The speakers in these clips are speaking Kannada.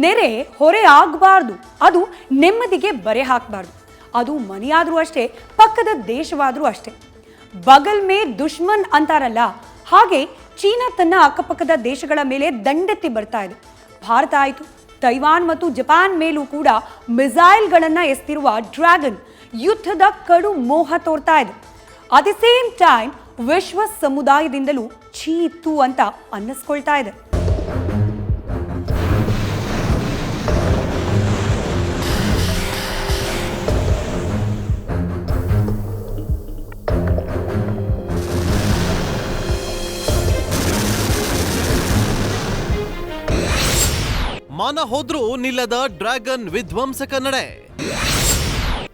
ನೆರೆ ಹೊರೆ ಆಗಬಾರ್ದು, ಅದು ನೆಮ್ಮದಿಗೆ ಬರೆ ಹಾಕಬಾರ್ದು. ಅದು ಮನೆಯಾದರೂ ಅಷ್ಟೇ, ಪಕ್ಕದ ದೇಶವಾದರೂ ಅಷ್ಟೇ. ಬಗಲ್ ಮೇ ದುಶ್ಮನ್ ಅಂತಾರಲ್ಲ, ಹಾಗೆ ಚೀನಾ ತನ್ನ ಅಕ್ಕಪಕ್ಕದ ದೇಶಗಳ ಮೇಲೆ ದಂಡೆತ್ತಿ ಬರ್ತಾ ಇದೆ. ಭಾರತ ಆಯಿತು, ತೈವಾನ್ ಮತ್ತು ಜಪಾನ್ ಮೇಲೂ ಕೂಡ ಮಿಸೈಲ್ಗಳನ್ನು ಎಸ್ತಿರುವ ಡ್ರ್ಯಾಗನ್ ಯುದ್ಧದ ಕಡು ಮೋಹ ತೋರ್ತಾ ಇದೆ. ಅಟ್ ದಿ ಸೇಮ್ ಟೈಮ್ ವಿಶ್ವ ಸಮುದಾಯದಿಂದಲೂ ಚೀತು ಅಂತ ಅನ್ನಿಸ್ಕೊಳ್ತಾ ಇದೆ. ಮಾನ ಹೋದ್ರೂ ನಿಲ್ಲದ ಡ್ರ್ಯಾಗನ್ ವಿಧ್ವಂಸಕ ನಡೆ.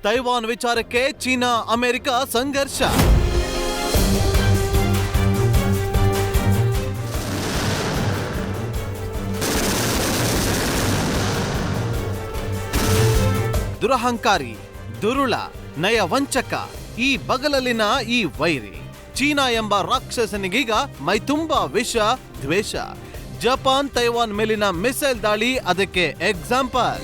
ತೈವಾನ್ ವಿಚಾರಕ್ಕೆ ಚೀನಾ ಅಮೆರಿಕ ಸಂಘರ್ಷ. ದುರಹಂಕಾರಿ, ದುರುಳ, ನಯವಂಚಕ, ಈ ಬಗಲಲ್ಲಿನ ಈ ವೈರಿ ಚೀನಾ ಎಂಬ ರಾಕ್ಷಸನಿಗೀಗ ಮೈತುಂಬ ವಿಷ, ದ್ವೇಷ. ಜಪಾನ್ ತೈವಾನ್ ಮೇಲಿನ ಮಿಸೈಲ್ ದಾಳಿ ಅದಕ್ಕೆ ಎಕ್ಸಾಂಪಲ್.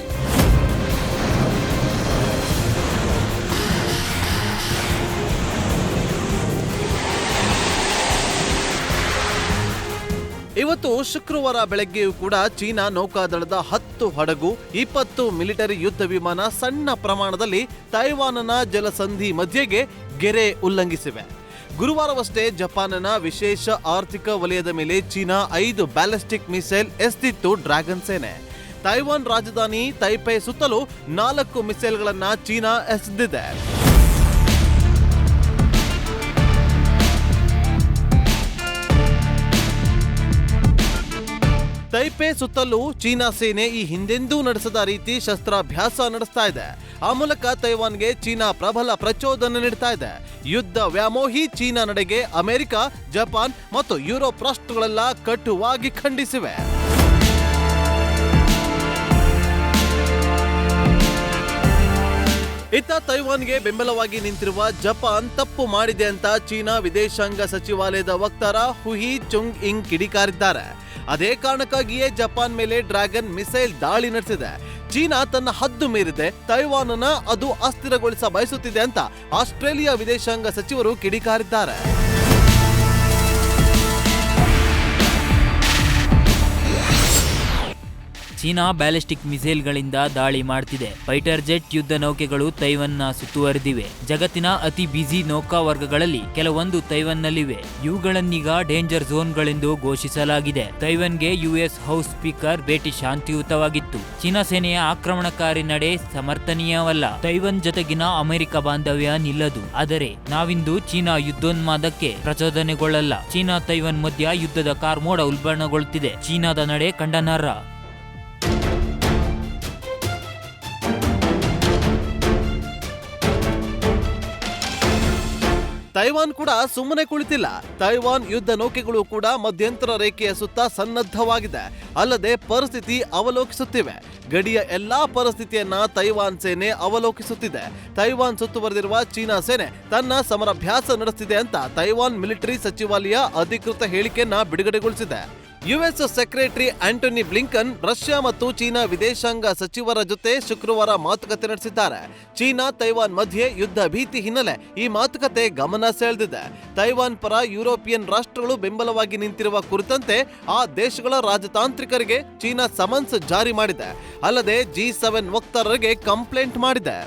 ಇವತ್ತು ಶುಕ್ರವಾರ ಬೆಳಗ್ಗೆಯೂ ಕೂಡ ಚೀನಾ ನೌಕಾದಳದ 10 ಹಡಗು, 20 ಮಿಲಿಟರಿ ಯುದ್ಧ ವಿಮಾನ ಸಣ್ಣ ಪ್ರಮಾಣದಲ್ಲಿ ತೈವಾನ್ನ ಜಲಸಂಧಿ ಮಧ್ಯೆಗೆ ಗೆರೆ ಉಲ್ಲಂಘಿಸಿವೆ. ಗುರುವಾರವಷ್ಟೇ ಜಪಾನ್ನ ವಿಶೇಷ ಆರ್ಥಿಕ ವಲಯದ ಮೇಲೆ ಚೀನಾ 5 ಬ್ಯಾಲಿಸ್ಟಿಕ್ ಮಿಸೈಲ್ ಎಸ್ತಿತ್ತು ಡ್ರ್ಯಾಗನ್ ಸೇನೆ. ತೈವಾನ್ ರಾಜಧಾನಿ ತೈಪೆ ಸುತ್ತಲೂ 4 ಮಿಸೈಲ್ಗಳನ್ನ ಚೀನಾ ಎಸೆದಿದೆ. ತೈಪೆ ಸುತ್ತಲೂ ಚೀನಾ ಸೇನೆ ಈ ಹಿಂದೆಂದೂ ನಡೆಸದ ರೀತಿ ಶಸ್ತ್ರಾಭ್ಯಾಸ ನಡೆಸ್ತಾ ಇದೆ. ಆ ಮೂಲಕ ತೈವಾನ್ಗೆ ಚೀನಾ ಪ್ರಬಲ ಪ್ರಚೋದನೆ ನೀಡ್ತಾ ಇದೆ. ಯುದ್ಧ ವ್ಯಾಮೋಹಿ ಚೀನಾ ನಡೆಗೆ ಅಮೆರಿಕ, ಜಪಾನ್ ಮತ್ತು ಯುರೋಪ್ ರಾಷ್ಟ್ರಗಳೆಲ್ಲ ಕಟುವಾಗಿ ಖಂಡಿಸಿವೆ. ಇತ್ತ ತೈವಾನ್ಗೆ ಬೆಂಬಲವಾಗಿ ನಿಂತಿರುವ ಜಪಾನ್ ತಪ್ಪು ಮಾಡಿದೆ ಅಂತ ಚೀನಾ ವಿದೇಶಾಂಗ ಸಚಿವಾಲಯದ ವಕ್ತಾರ ಹುಯಿ ಚುಂಗ್ ಇಂಗ್ ಕಿಡಿಕಾರಿದ್ದಾರೆ. ಅದೇ ಕಾರಣಕ್ಕಾಗಿಯೇ ಜಪಾನ್ ಮೇಲೆ ಡ್ರ್ಯಾಗನ್ ಮಿಸೈಲ್ ದಾಳಿ ನಡೆಸಿದೆ. ಚೀನಾ ತನ್ನ ಹದ್ದು ಮೀರಿದೆ, ತೈವಾನನ್ನ ಅದು ಅಸ್ಥಿರಗೊಳಿಸ ಬಯಸುತ್ತಿದೆ ಅಂತ ಆಸ್ಟ್ರೇಲಿಯಾ ವಿದೇಶಾಂಗ ಸಚಿವರು ಕಿಡಿಕಾರಿದ್ದಾರೆ. ಚೀನಾ ಬ್ಯಾಲಿಸ್ಟಿಕ್ ಮಿಸೈಲ್ಗಳಿಂದ ದಾಳಿ ಮಾಡ್ತಿದೆ. ಫೈಟರ್ ಜೆಟ್ ಯುದ್ಧ ನೌಕೆಗಳು ತೈವನ್ನ ಸುತ್ತುವರೆದಿವೆ. ಜಗತ್ತಿನ ಅತಿ ಬ್ಯುಸಿ ನೌಕಾ ವರ್ಗಗಳಲ್ಲಿ ಕೆಲವೊಂದು ತೈವನ್ನಲ್ಲಿವೆ. ಇವುಗಳನ್ನೀಗ ಡೇಂಜರ್ ಝೋನ್ಗಳೆಂದು ಘೋಷಿಸಲಾಗಿದೆ. ತೈವನ್ಗೆ ಯುಎಸ್ ಹೌಸ್ ಸ್ಪೀಕರ್ ಭೇಟಿ ಶಾಂತಿಯುತವಾಗಿತ್ತು. ಚೀನಾ ಸೇನೆಯ ಆಕ್ರಮಣಕಾರಿ ನಡೆ ಸಮರ್ಥನೀಯವಲ್ಲ. ತೈವನ್ ಜೊತೆಗಿನ ಅಮೆರಿಕ ಬಾಂಧವ್ಯ ನಿಲ್ಲದು. ಆದರೆ ನಾವಿಂದು ಚೀನಾ ಯುದ್ಧೋನ್ಮಾದಕ್ಕೆ ಪ್ರಚೋದನೆಗೊಳ್ಳಲ್ಲ. ಚೀನಾ ತೈವನ್ ಮಧ್ಯ ಯುದ್ಧದ ಕಾರ್ಮೋಡ ಉಲ್ಬಣಗೊಳ್ಳುತ್ತಿದೆ. ಚೀನಾದ ನಡೆ ಖಂಡನಾರ್ಹ. ತೈವಾನ್ ಕೂಡ ಸುಮ್ಮನೆ ಕುಳಿತಿಲ್ಲ. ತೈವಾನ್ ಯುದ್ಧ ನೌಕೆಗಳು ಕೂಡ ಮಧ್ಯಂತರ ರೇಖೆಯ ಸುತ್ತ ಸನ್ನದ್ಧವಾಗಿದೆ. ಅಲ್ಲದೆ ಪರಿಸ್ಥಿತಿ ಅವಲೋಕಿಸುತ್ತಿವೆ. ಗಡಿಯ ಎಲ್ಲಾ ಪರಿಸ್ಥಿತಿಯನ್ನ ತೈವಾನ್ ಸೇನೆ ಅವಲೋಕಿಸುತ್ತಿದೆ. ತೈವಾನ್ ಸುತ್ತುವರೆದಿರುವ ಚೀನಾ ಸೇನೆ ತನ್ನ ಸಮರಾಭ್ಯಾಸ ನಡೆಸುತ್ತಿದೆ ಅಂತ ತೈವಾನ್ ಮಿಲಿಟರಿ ಸಚಿವಾಲಯ ಅಧಿಕೃತ ಹೇಳಿಕೆಯನ್ನ ಬಿಡುಗಡೆಗೊಳಿಸಿದೆ. US secretary Antony Blinken Russia ಮತ್ತು ಚೀನಾ ವಿದೇಶಾಂಗ ಸಚಿವರ ಜೊತೆ ಶುಕ್ರವಾರ ಮಾತುಕತೆ ನಡೆಸಿದ್ದಾರೆ. ಚೀನಾ ತೈವಾನ್ ಮಧ್ಯೆ ಯುದ್ಧ ಭೀತಿ ಹಿನ್ನೆಲೆ ಈ ಮಾತುಕತೆ ಗಮನ ಸೆಳೆದಿದೆ. ತೈವಾನ್ ಪರ ಯುರೋಪಿಯನ್ ರಾಷ್ಟ್ರಗಳು ಬೆಂಬಲವಾಗಿ ನಿಂತಿರುವ ಕುರಿತಂತೆ ಆ ದೇಶಗಳ ರಾಜತಾಂತ್ರಿಕರಿಗೆ ಚೀನಾ ಸಮನ್ಸ್ ಜಾರಿ ಮಾಡಿದೆ. ಅಲ್ಲದೆ G7 ವಕ್ತಾರರಿಗೆ ಕಂಪ್ಲೇಂಟ್ ಮಾಡಿದೆ.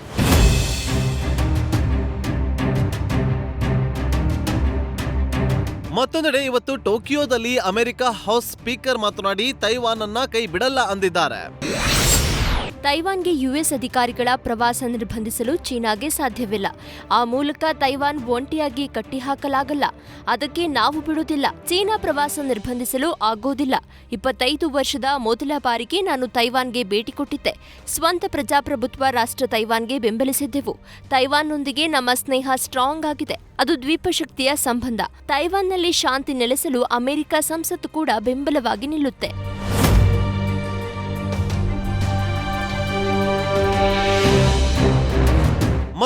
ಮತ್ತೊಂದೆಡೆ ಇವತ್ತು ಟೋಕಿಯೋದಲ್ಲಿ ಅಮೆರಿಕ ಹೌಸ್ ಸ್ಪೀಕರ್ ಮಾತನಾಡಿ ತೈವಾನ್ ಅನ್ನ ಕೈ ಬಿಡಲ್ಲ ಅಂದಿದ್ದಾರೆ. ತೈವಾನ್ಗೆ ಯುಎಸ್ ಅಧಿಕಾರಿಗಳ ಪ್ರವಾಸ ನಿರ್ಬಂಧಿಸಲು ಚೀನಾಗೆ ಸಾಧ್ಯವಿಲ್ಲ. ಆ ಮೂಲಕ ತೈವಾನ್ ಒಂಟಿಯಾಗಿ ಕಟ್ಟಿಹಾಕಲಾಗಲ್ಲ. ಅದಕ್ಕೆ ನಾವು ಬಿಡುವುದಿಲ್ಲ. ಚೀನಾ ಪ್ರವಾಸ ನಿರ್ಬಂಧಿಸಲು ಆಗೋದಿಲ್ಲ. 25 ವರ್ಷದ ಮೊದಲ ಬಾರಿಗೆ ನಾನು ತೈವಾನ್ಗೆ ಭೇಟಿ ಕೊಟ್ಟಿದ್ದೆ. ಸ್ವಂತ ಪ್ರಜಾಪ್ರಭುತ್ವ ರಾಷ್ಟ್ರ ತೈವಾನ್ಗೆ ಬೆಂಬಲಿಸಿದ್ದೆವು. ತೈವಾನ್ನೊಂದಿಗೆ ನಮ್ಮ ಸ್ನೇಹ ಸ್ಟ್ರಾಂಗ್ ಆಗಿದೆ. ಅದು ದ್ವೀಪಶಕ್ತಿಯ ಸಂಬಂಧ. ತೈವಾನ್ನಲ್ಲಿ ಶಾಂತಿ ನೆಲೆಸಲು ಅಮೆರಿಕ ಸಂಸತ್ತು ಕೂಡ ಬೆಂಬಲವಾಗಿ ನಿಲ್ಲುತ್ತೆ.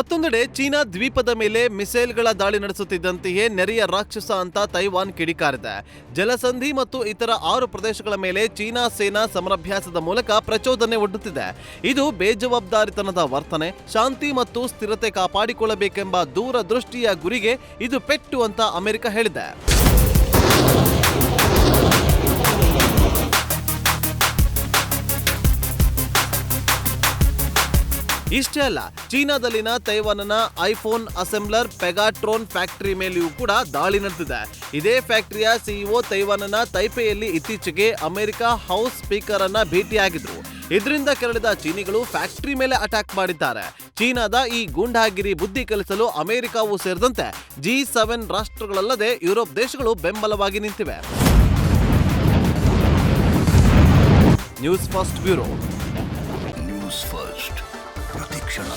ಮತ್ತೊಂದೆಡೆ ಚೀನಾ ದ್ವೀಪದ ಮೇಲೆ ಮಿಸೈಲ್ಗಳ ದಾಳಿ ನಡೆಸುತ್ತಿದ್ದಂತೆಯೇ ನೆರೆಯ ರಾಕ್ಷಸ ಅಂತ ತೈವಾನ್ ಕಿಡಿಕಾರಿದೆ. ಜಲಸಂಧಿ ಮತ್ತು ಇತರ 6 ಪ್ರದೇಶಗಳ ಮೇಲೆ ಚೀನಾ ಸೇನಾ ಸಮರಾಭ್ಯಾಸದ ಮೂಲಕ ಪ್ರಚೋದನೆ ಒಡ್ಡುತ್ತಿದೆ. ಇದು ಬೇಜವಾಬ್ದಾರಿತನದ ವರ್ತನೆ, ಶಾಂತಿ ಮತ್ತು ಸ್ಥಿರತೆ ಕಾಪಾಡಿಕೊಳ್ಳಬೇಕೆಂಬ ದೂರದೃಷ್ಟಿಯ ಗುರಿಗೆ ಇದು ಪೆಟ್ಟು ಅಂತ ಅಮೆರಿಕ ಹೇಳಿದೆ. ಇಷ್ಟೇ ಅಲ್ಲ, ಚೀನಾದಲ್ಲಿನ ತೈವಾನ್ನ ಐಫೋನ್ ಅಸೆಂಬ್ಲರ್ ಪೆಗಾಟ್ರೋನ್ ಫ್ಯಾಕ್ಟರಿ ಮೇಲೆಯೂ ಕೂಡ ದಾಳಿ ನಡೆದಿದೆ. ಇದೇ ಫ್ಯಾಕ್ಟರಿಯ ಸಿಇಒ ತೈವಾನ್ನ ತೈಪೆಯಲ್ಲಿ ಇತ್ತೀಚೆಗೆ ಅಮೆರಿಕ ಹೌಸ್ ಸ್ಪೀಕರ್ ಅನ್ನ ಭೇಟಿಯಾಗಿದ್ರು. ಇದರಿಂದ ಕೆರಳಿದ ಚೀನಿಗಳು ಫ್ಯಾಕ್ಟರಿ ಮೇಲೆ ಅಟ್ಯಾಕ್ ಮಾಡಿದ್ದಾರೆ. ಚೀನಾದ ಈ ಗೂಂಡಾಗಿರಿ ಬುದ್ಧಿ ಕಲಿಸಲು ಅಮೆರಿಕವೂ ಸೇರಿದಂತೆ G7 ರಾಷ್ಟ್ರಗಳಲ್ಲದೆ ಯುರೋಪ್ ದೇಶಗಳು ಬೆಂಬಲವಾಗಿ ನಿಂತಿವೆ. News first bureau. News first ಪ್ರತಿಕ್ಷಣ.